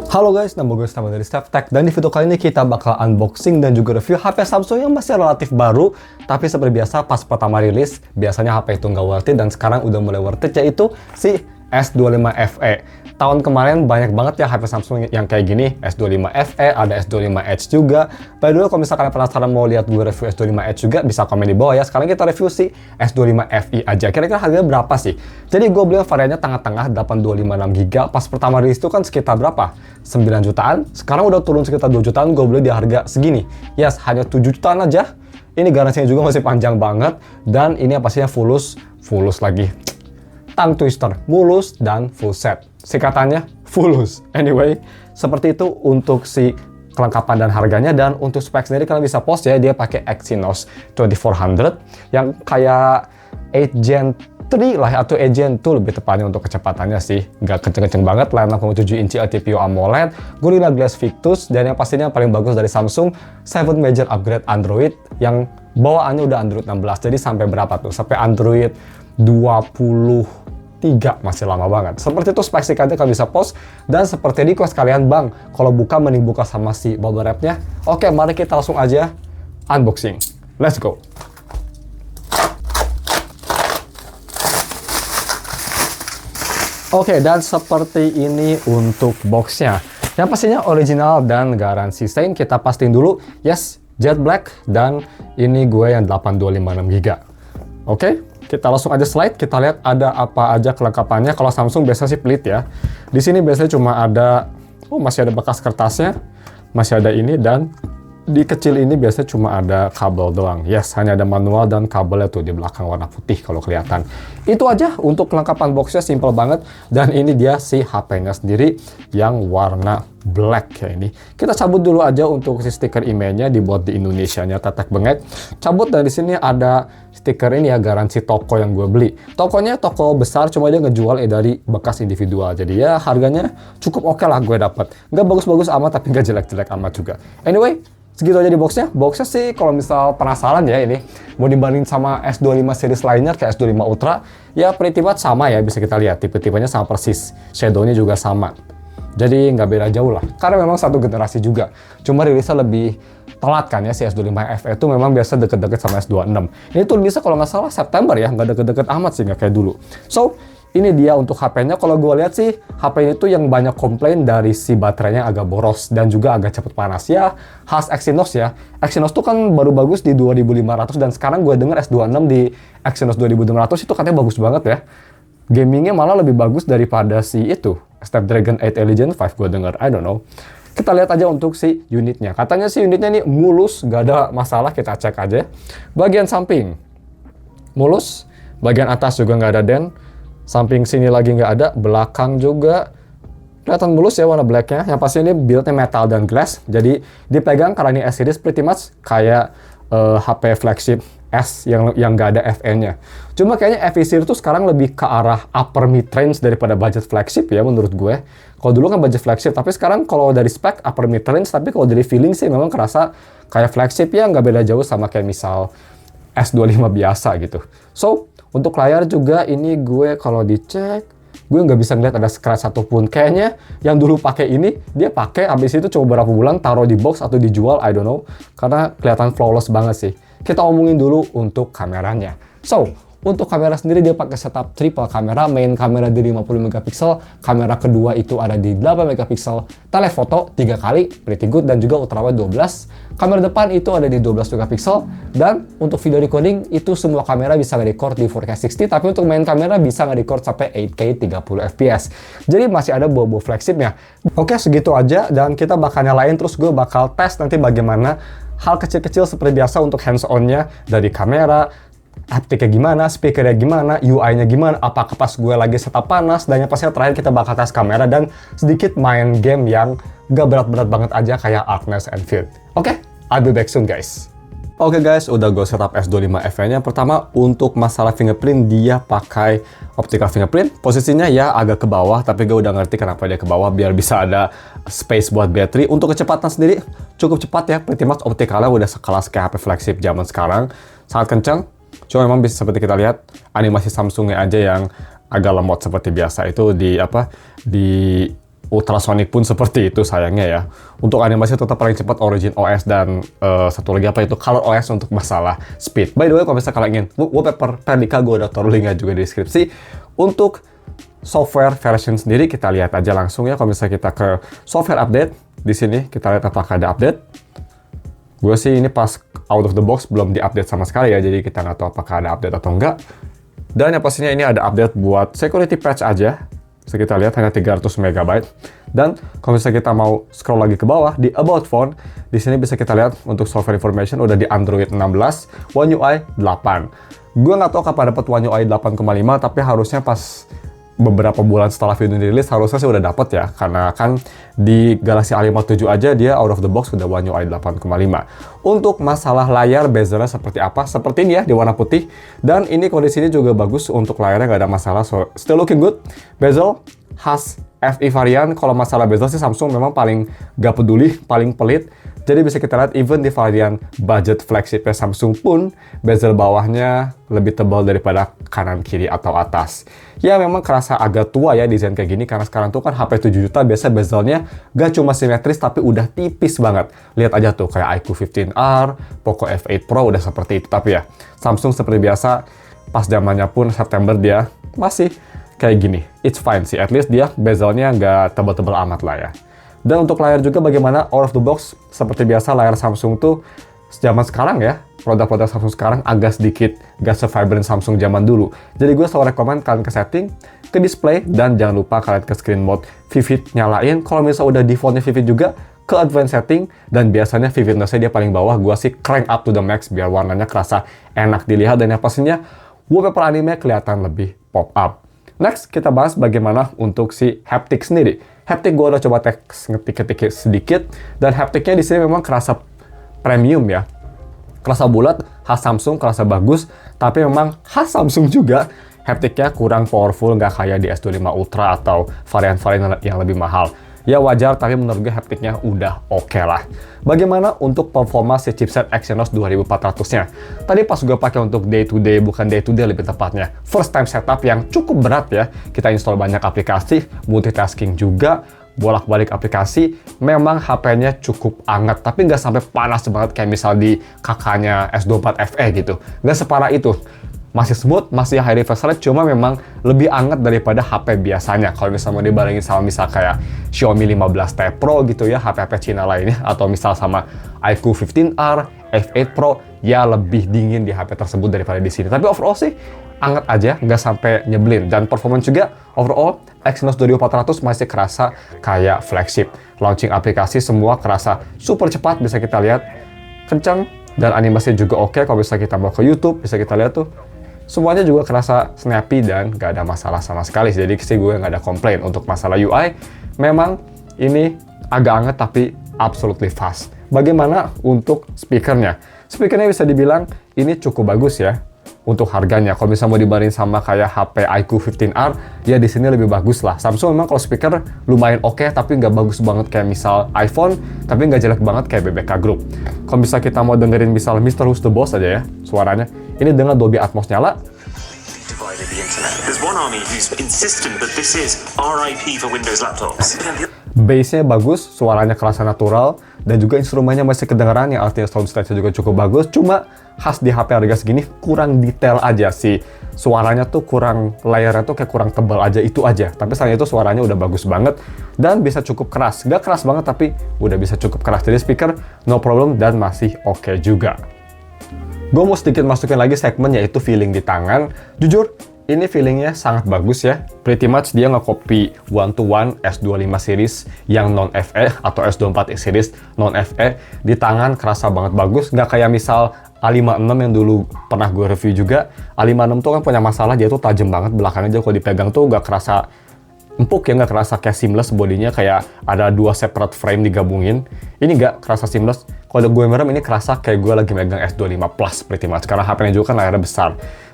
Halo guys, nama gue Stefan dari StefTech, dan di video kali ini kita bakal unboxing dan juga review HP Samsung yang masih relatif baru. Tapi seperti biasa pas pertama rilis, biasanya HP itu nggak worth it, dan sekarang udah mulai worth it, yaitu si S25 FE. Tahun kemarin banyak banget ya HP Samsung yang kayak gini, S25 FE, ada S25 Edge juga. By the way, kalau misalkan kalian penasaran mau lihat gue review S25 Edge juga, bisa komen di bawah ya. Sekarang kita review si S25 FE aja. Kira-kira harganya berapa sih? Jadi gue beli variannya tengah-tengah 8256GB. Pas pertama rilis itu kan sekitar berapa? 9 jutaan. Sekarang udah turun sekitar 2 jutaan, gue beli di harga segini. Yes, hanya 7 jutaan aja. Ini garansinya juga masih panjang banget. Dan ini pastinya fulus lagi. Tongue twister, mulus dan full set. Singkatannya fulus. Anyway, seperti itu untuk si kelengkapan dan harganya. Dan untuk spek sendiri kalian bisa post ya, dia pakai Exynos 2400 yang kayak 8 Gen 3 lah, atau 8 Gen 2 lebih tepatnya untuk kecepatannya sih. Nggak kenceng-kenceng banget, layar 6,7 inci LTPO AMOLED, Gorilla Glass Victus, dan yang pastinya paling bagus dari Samsung, 7 major upgrade Android yang bawaannya udah Android 16. Jadi sampai berapa tuh? Sampai Android 23, masih lama banget. Seperti itu spek singkatnya kalian bisa post. Dan seperti request kalian, bang, kalau buka mending buka sama si bubble wrap-nya. Oke, mari kita langsung aja unboxing. Let's go. Oke, dan seperti ini untuk boxnya. Yang pastinya original dan garansi stain. Kita pastiin dulu, yes, jet black, dan ini gue yang 8256GB. Oke, kita langsung aja slide, kita lihat ada apa aja kelengkapannya. Kalau Samsung biasanya sih pelit ya. Di sini biasanya cuma ada, masih ada bekas kertasnya, masih ada ini, dan di kecil ini biasanya cuma ada kabel doang. Yes, hanya ada manual dan kabelnya tuh di belakang warna putih kalau kelihatan. Itu aja untuk kelengkapan boxnya, simple banget. Dan ini dia si HP-nya sendiri yang warna black ya ini. Kita cabut dulu aja untuk si stiker emailnya, dibuat di Indonesianya tetek bengek. Cabut, dan di sini ada stiker ini ya, garansi toko yang gue beli. Tokonya toko besar, cuma dia ngejual dari bekas individual. Jadi ya harganya cukup oke lah gue dapet. Nggak bagus-bagus amat, tapi nggak jelek-jelek amat juga. Anyway, segitu aja di boxnya. Boxnya sih kalau misal penasaran ya, ini mau dibanding sama S25 series lainnya kayak S25 Ultra, ya pretty much sama ya, bisa kita lihat tipe-tipenya sama persis, shadownya juga sama. Jadi nggak beda jauh lah, karena memang satu generasi juga. Cuma rilisnya lebih telat kan ya, si S25 FE itu memang biasa deket-deket sama S26. Ini tuh bisa kalau nggak salah September ya, nggak deket-deket amat sih, nggak kayak dulu. So, ini dia untuk HP-nya. Kalau gue lihat sih, HP ini tuh yang banyak komplain dari si baterainya agak boros dan juga agak cepet panas. Ya, khas Exynos ya. Exynos tuh kan baru bagus di 2500, dan sekarang gue denger S26 di Exynos 2600 itu katanya bagus banget ya. Gamingnya malah lebih bagus daripada si itu, Snapdragon 8 Elite Gen 5 gue denger. I don't know. Kita lihat aja untuk si unitnya. Katanya si unitnya ini mulus, gak ada masalah, kita cek aja. Bagian samping mulus, bagian atas juga nggak ada dent. Samping sini lagi nggak ada, belakang juga kelihatan mulus ya warna blacknya. Yang pasti ini build-nya metal dan glass, jadi dipegang karena ini S-series pretty much kayak HP flagship S yang nggak ada FE-nya. Cuma kayaknya FE series itu sekarang lebih ke arah upper mid-range daripada budget flagship ya menurut gue. Kalau dulu kan budget flagship, tapi sekarang kalau dari spek upper mid-range, tapi kalau dari feeling sih memang kerasa kayak flagship ya, nggak beda jauh sama kayak misal S25 biasa gitu. So, untuk layar juga ini gue kalau dicek, gue nggak bisa ngeliat ada scratch satupun. Kayaknya yang dulu pakai ini, dia pakai habis itu coba berapa bulan taruh di box atau dijual, I don't know. Karena kelihatan flawless banget sih. Kita omongin dulu untuk kameranya. So, untuk kamera sendiri dia pakai setup triple kamera, main kamera di 50 megapiksel, kamera kedua itu ada di 8 megapiksel, telefoto 3 kali, pretty good, dan juga ultrawide 12. Kamera depan itu ada di 12 megapiksel, dan untuk video recording itu semua kamera bisa nge-record di 4K 60, tapi untuk main kamera bisa nge-record sampai 8K 30 fps. Jadi masih ada bobo flagshipnya. Oke, segitu aja, dan kita bakal nyalain, terus gue bakal tes nanti bagaimana hal kecil-kecil seperti biasa untuk hands-on-nya, dari kamera, haptiknya gimana, speakernya gimana, UI-nya gimana, apakah pas gue lagi setup panas, dan yang pastinya terakhir kita bakal tes kamera dan sedikit main game yang gak berat-berat banget aja kayak Arkness and Field. Oke, I'll be back soon guys. Oke guys, udah gue setup S25 FE-nya. Pertama, untuk masalah fingerprint, dia pakai optical fingerprint. Posisinya ya agak ke bawah, tapi gue udah ngerti kenapa dia ke bawah, biar bisa ada space buat battery. Untuk kecepatan sendiri, cukup cepat ya. Pretty much opticalnya udah sekelas kayak HP flagship zaman sekarang. Sangat kencang. Cuma memang bisa seperti kita lihat, animasi Samsungnya aja yang agak lemot seperti biasa. Itu di ultrasonic pun seperti itu sayangnya ya. Untuk animasi tetap paling cepat Origin OS dan satu lagi apa itu Color OS untuk masalah speed. By the way, kalau misalnya kalian ingin wallpaper Perdika, gue udah taruh linknya juga di deskripsi. Untuk software version sendiri kita lihat aja langsung ya. Kalau misalnya kita ke software update, di sini kita lihat apakah ada update. Gue sih ini pas out of the box belum diupdate sama sekali ya, jadi kita nggak tahu apakah ada update atau enggak. Dan yang pastinya ini ada update buat security patch aja. Bisa kita lihat hanya 300 MB. Dan kalau misalnya kita mau scroll lagi ke bawah di About Phone, di sini bisa kita lihat untuk software information udah di Android 16, One UI 8. Gue nggak tahu kapan dapat One UI 8,5, tapi harusnya pas beberapa bulan setelah video ini rilis harusnya sih udah dapet ya, karena kan di Galaxy A57 aja dia out of the box udah One UI 8,5. Untuk masalah layar bezelnya seperti apa? Seperti ini ya, di warna putih, dan ini kondisinya juga bagus untuk layarnya, nggak ada masalah, so still looking good. Bezel khas FE varian. Kalau masalah bezel sih Samsung memang paling gak peduli, paling pelit. Jadi bisa kita lihat even di varian budget flagshipnya Samsung pun bezel bawahnya lebih tebal daripada kanan kiri atau atas. Ya memang kerasa agak tua ya desain kayak gini, karena sekarang tuh kan HP 7 juta biasa bezelnya gak cuma simetris tapi udah tipis banget. Lihat aja tuh kayak iQOO 15R, Poco F8 Pro udah seperti itu. Tapi ya Samsung seperti biasa pas zamannya pun September dia masih kayak gini. It's fine sih, at least dia bezelnya nggak tebal-tebal amat lah ya. Dan untuk layar juga bagaimana, out of the box seperti biasa layar Samsung tuh zaman sekarang ya, produk-produk Samsung sekarang agak sedikit gak se-vibrant Samsung zaman dulu. Jadi gue selalu rekomen kalian ke setting, ke display, dan jangan lupa kalian ke screen mode vivid nyalain. Kalau misalnya udah defaultnya vivid juga, ke advanced setting, dan biasanya vividness-nya dia paling bawah, gue sih crank up to the max biar warnanya kerasa enak dilihat, dan yang pastinya wallpaper anime kelihatan lebih pop up. Next, kita bahas bagaimana untuk si haptic sendiri. Haptic gue udah coba ngetik sedikit, dan hapticnya di sini memang kerasa premium ya. Kerasa bulat, khas Samsung, kerasa bagus, tapi memang khas Samsung juga. Hapticnya kurang powerful, nggak kayak di S25 Ultra atau varian-varian yang lebih mahal. Ya wajar, tapi menurut gue hapticnya udah oke lah. Bagaimana untuk performa si chipset Exynos 2400-nya? Tadi pas gue pakai untuk day to day, bukan day to day lebih tepatnya, first time setup yang cukup berat ya. Kita install banyak aplikasi, multitasking juga, bolak-balik aplikasi, memang HP-nya cukup hangat, tapi nggak sampai panas banget kayak misal di kakaknya S24 FE gitu. Nggak separah itu. Masih smooth, masih high refresh rate, cuma memang lebih hangat daripada HP biasanya. Kalau misalnya mau dibandingin sama misal kayak Xiaomi 15T Pro gitu ya, HP-HP Cina lainnya, atau misal sama iQOO 15R, F8 Pro, ya lebih dingin di HP tersebut daripada di sini. Tapi overall sih hangat aja, nggak sampai nyebelin. Dan performance juga overall Exynos 2400 masih kerasa kayak flagship. Launching aplikasi semua kerasa super cepat, bisa kita lihat kencang, dan animasinya juga oke. Kalau bisa kita mau ke YouTube, bisa kita lihat tuh semuanya juga kerasa snappy dan nggak ada masalah sama sekali. Jadi sih gue nggak ada komplain. Untuk masalah UI, memang ini agak hangat tapi absolutely fast. Bagaimana untuk speakernya? Speakernya bisa dibilang ini cukup bagus ya untuk harganya. Kalau misalnya mau dibanding sama kayak HP iQOO 15R, ya di sini lebih bagus lah. Samsung memang kalau speaker lumayan oke, tapi nggak bagus banget kayak misal iPhone, tapi nggak jelek banget kayak BBK Group. Kalau bisa kita mau dengerin misal Mr. Who's the Boss aja ya, suaranya. Ini dengan Dolby Atmos nyala. Bass-nya bagus, suaranya kerasa natural, dan juga instrumennya masih kedengaran, yang artinya soundstage-nya juga cukup bagus. Cuma khas di HP harga segini kurang detail aja sih. Suaranya tuh kurang, layarnya tuh kayak kurang tebal aja, itu aja. Tapi selain itu suaranya udah bagus banget dan bisa cukup keras. Gak keras banget tapi udah bisa cukup keras. Jadi speaker no problem dan masih oke juga. Gue mau sedikit masukin lagi segmen yaitu feeling di tangan. Jujur, ini feelingnya sangat bagus ya. Pretty much dia nge-copy one-to-one S25 series yang non-FE atau S24 series non-FE. Di tangan kerasa banget bagus. Nggak kayak misal A56 yang dulu pernah gue review juga. A56 tuh kan punya masalah, dia tuh tajam banget belakangnya. Jadi kalau dipegang tuh nggak kerasa empuk ya, nggak kerasa kayak seamless bodinya, kayak ada dua separate frame digabungin. Ini nggak kerasa seamless. Kalau gue merem ini kerasa kayak gue lagi megang S25 Plus pretty much, karena HP-nya juga kan layarnya besar.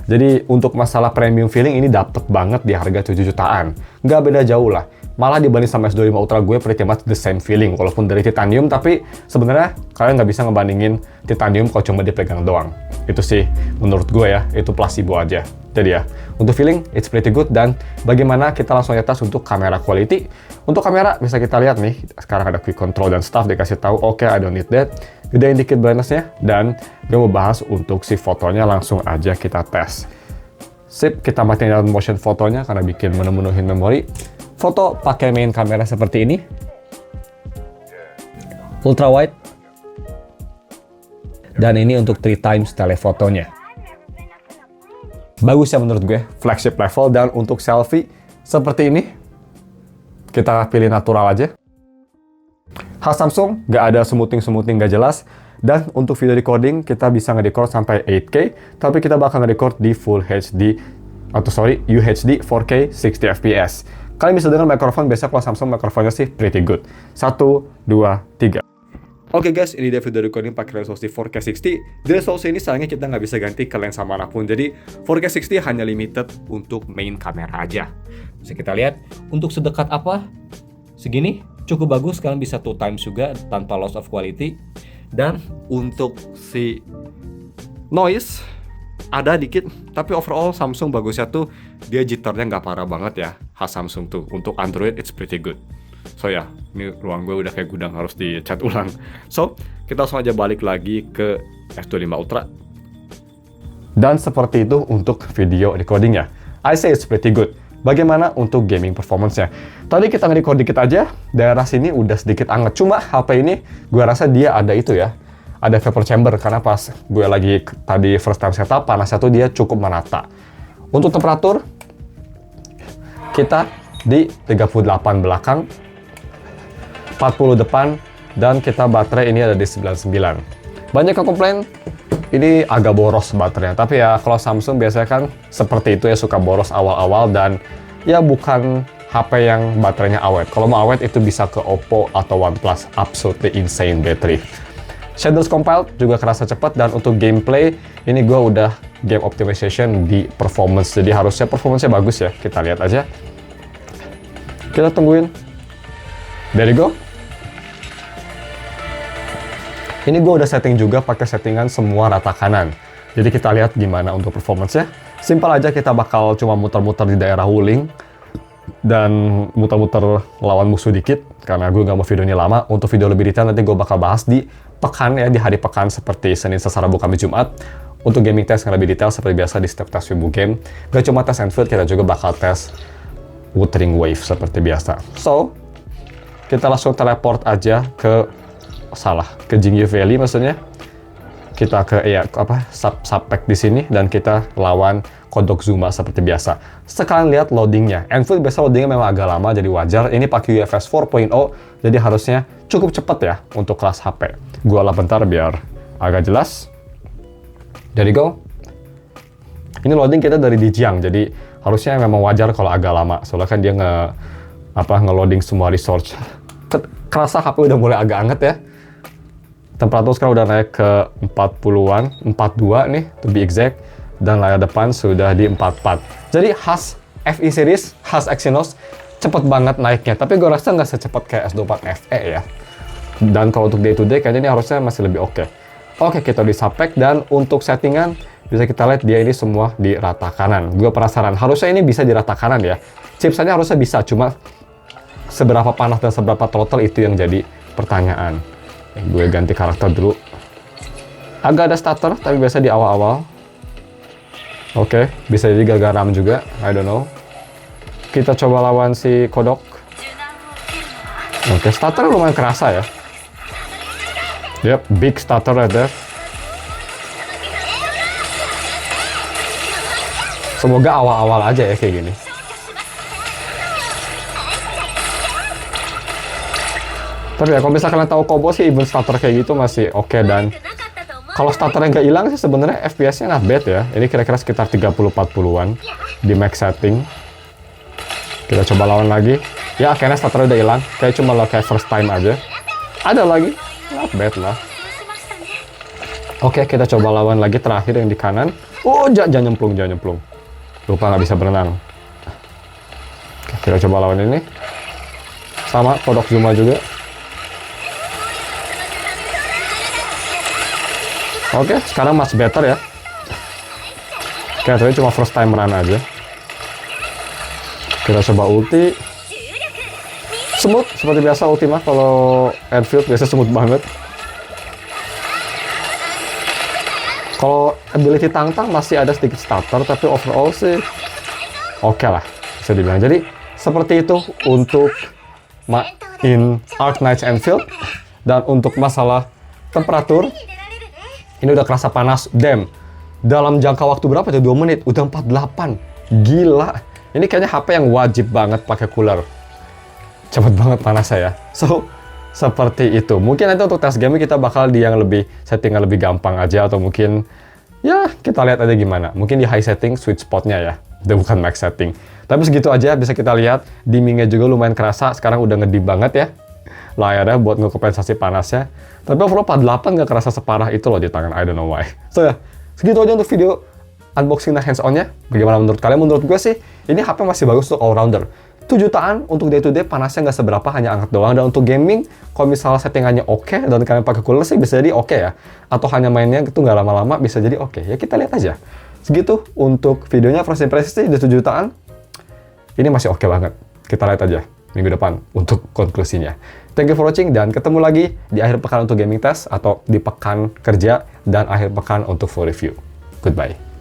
Jadi untuk masalah premium feeling ini dapet banget di harga 7 jutaan. Nggak beda jauh lah. malah dibanding sama S25 Ultra gue pretty much the same feeling, walaupun dari titanium, tapi sebenarnya kalian nggak bisa ngebandingin titanium kalau cuma dipegang doang. Itu sih menurut gue ya, itu placebo aja. Jadi ya, untuk feeling, it's pretty good. Dan bagaimana kita langsung atas untuk kamera quality. Untuk kamera, bisa kita lihat nih, sekarang ada quick control dan stuff, dikasih tahu, oke, I don't need that. Gedein dikit brightness-nya, dan gue mau bahas untuk si fotonya, langsung aja kita tes. Sip, kita matiin dalam motion fotonya, karena bikin memenuhi memori. Foto pakai main kamera seperti ini. Ultra wide. Dan ini untuk 3 times telefotonya. Bagus ya menurut gue, flagship level. Dan untuk selfie seperti ini, kita pilih natural aja. Khas Samsung, nggak ada smoothing gak jelas. Dan untuk video recording, kita bisa nge-record sampai 8K, tapi kita bakal nge-record di Full HD, UHD 4K 60 fps. Kalian bisa dengar mikrofon, biasa kalau Samsung mikrofonnya sih pretty good. 1, 2, 3. Oke guys, ini dia video recording pakai resolusi 4K 60. Di resolusi ini sayangnya kita nggak bisa ganti ke lensa manapun. Jadi 4K 60 hanya limited untuk main kamera aja. Bisa kita lihat untuk sedekat apa? Segini cukup bagus, kalian bisa 2 times juga tanpa loss of quality. Dan untuk si noise ada dikit, tapi overall Samsung bagusnya tuh dia jitternya nggak parah banget ya. Khas Samsung tuh untuk Android it's pretty good. So ya, ini ruang gue udah kayak gudang, harus dicat ulang. So, kita langsung aja balik lagi ke S25 Ultra. Dan seperti itu untuk video recordingnya. I say it's pretty good. Bagaimana untuk gaming performance-nya? Tadi kita nge-record dikit aja, daerah sini udah sedikit anget. Cuma HP ini, gue rasa dia ada itu ya. Ada vapor chamber, karena pas gue lagi tadi first time setup, panasnya tuh dia cukup merata. Untuk temperatur, kita di 38 belakang, 40 depan, dan kita baterai ini ada di 99. Banyak yang komplain ini agak boros baterainya, tapi ya kalau Samsung biasanya kan seperti itu ya, suka boros awal-awal, dan ya bukan HP yang baterainya awet. Kalau mau awet itu bisa ke Oppo atau OnePlus, absolutely insane battery. Shadows compiled juga kerasa cepat, dan untuk gameplay ini gue udah game optimization di performance, jadi harusnya performance-nya bagus ya. Kita lihat aja. Kita tungguin. There you go. Ini gue udah setting juga pakai settingan semua rata kanan. Jadi kita lihat gimana untuk performance-nya. Simpel aja, kita bakal cuma muter-muter di daerah Wuling dan muter-muter lawan musuh dikit, karena gue nggak mau video ini lama. Untuk video lebih detail nanti gue bakal bahas di pekan ya, di hari pekan seperti Senin, Selasa, Rabu, Kamis, Jumat. Untuk gaming test yang lebih detail seperti biasa di setiap tes Wibu Game. Gak cuma tes Enfield, kita juga bakal tes Wuthering Wave seperti biasa. So, kita langsung teleport aja ke Jingyu Valley maksudnya. Kita ke subpack di sini, dan kita lawan Kodok Zuma seperti biasa. Sekalian lihat loadingnya. Enfield biasa loadingnya memang agak lama, jadi wajar. Ini pakai UFS 4.0, jadi harusnya cukup cepat ya untuk kelas HP. Gua lah bentar biar agak jelas. There you go. Ini loading kita dari Dijiang, jadi harusnya memang wajar kalau agak lama. Soalnya kan dia nge-loading semua resource. Kerasa HP udah mulai agak anget ya. Temperatur sekarang udah naik ke 40-an, 42 nih, to be exact. Dan layar depan sudah di 44. Jadi khas FE series, khas Exynos, cepet banget naiknya. Tapi gue rasa nggak secepat kayak S24 FE ya. Dan kalau untuk day to day, kayaknya ini harusnya masih lebih oke. Oke, kita di subpack, dan untuk settingan, bisa kita lihat dia ini semua di rata kanan. Gue penasaran, harusnya ini bisa di rata kanan ya. Chipsetnya harusnya bisa, cuma seberapa panas dan seberapa throttle itu yang jadi pertanyaan. Gue ganti karakter dulu. Agak ada stutter, tapi biasa di awal-awal. Oke, bisa jadi gagal RAM juga, I don't know. Kita coba lawan si Kodok. Oke, stutter lumayan kerasa ya. Yep, big stutter right there. Semoga awal-awal aja ya kayak gini. Tapi ya kalau misalkan kalian tahu combo sih, even starter kayak gitu masih oke. Dan kalau starternya nggak hilang sih sebenarnya FPS-nya not bad ya. Ini kira-kira sekitar 30-40-an di max setting. Kita coba lawan lagi. Ya akhirnya starternya udah hilang. Kayak cuma lo kayak first time aja. Ada lagi, not bad lah. Oke, kita coba lawan lagi terakhir yang di kanan. Oh, jangan nyemplung. Lupa nggak bisa berenang. Oke, kita coba lawan ini. Sama kodok Zuma juga. Oke, sekarang much better ya. Oke, tadi cuma first time run aja. Kita coba ulti. Smooth, seperti biasa ulti mah kalau Enfield biasa smooth banget. Kalau ability Tang-Tang masih ada sedikit stutter, tapi overall sih oke lah, bisa dibilang. Jadi, seperti itu untuk in Arknights Enfield. Dan untuk masalah temperatur, ini udah kerasa panas. Damn, dalam jangka waktu berapa tuh? 2 menit, udah 48. Gila, ini kayaknya HP yang wajib banget pakai cooler. Cepet banget panasnya ya. So, seperti itu. Mungkin nanti untuk tes game kita bakal di yang lebih settingan lebih gampang aja, atau mungkin ya kita lihat aja gimana. Mungkin di high setting sweet spotnya ya, udah bukan max setting. Tapi segitu aja bisa kita lihat. Dimmingnya juga lumayan kerasa. Sekarang udah ngedip banget ya layarnya buat ngekompensasi panasnya. Tapi overall 48 nggak kerasa separah itu loh di tangan. I don't know why. So ya, segitu aja untuk video unboxing dan hands on-nya. Bagaimana menurut kalian? Menurut gue sih ini HP masih bagus untuk all rounder. 7 jutaan untuk day to day panasnya nggak seberapa, hanya angkat doang. Dan untuk gaming, kalau misalnya settingannya oke dan kalian pakai cooler sih bisa jadi oke ya. Atau hanya mainnya itu nggak lama-lama bisa jadi oke. Ya kita lihat aja. Segitu untuk videonya. First impression sih di 7 jutaan. Ini masih oke banget. Kita lihat aja minggu depan untuk konklusinya. Thank you for watching dan ketemu lagi di akhir pekan untuk gaming test atau di pekan kerja dan akhir pekan untuk full review. Goodbye.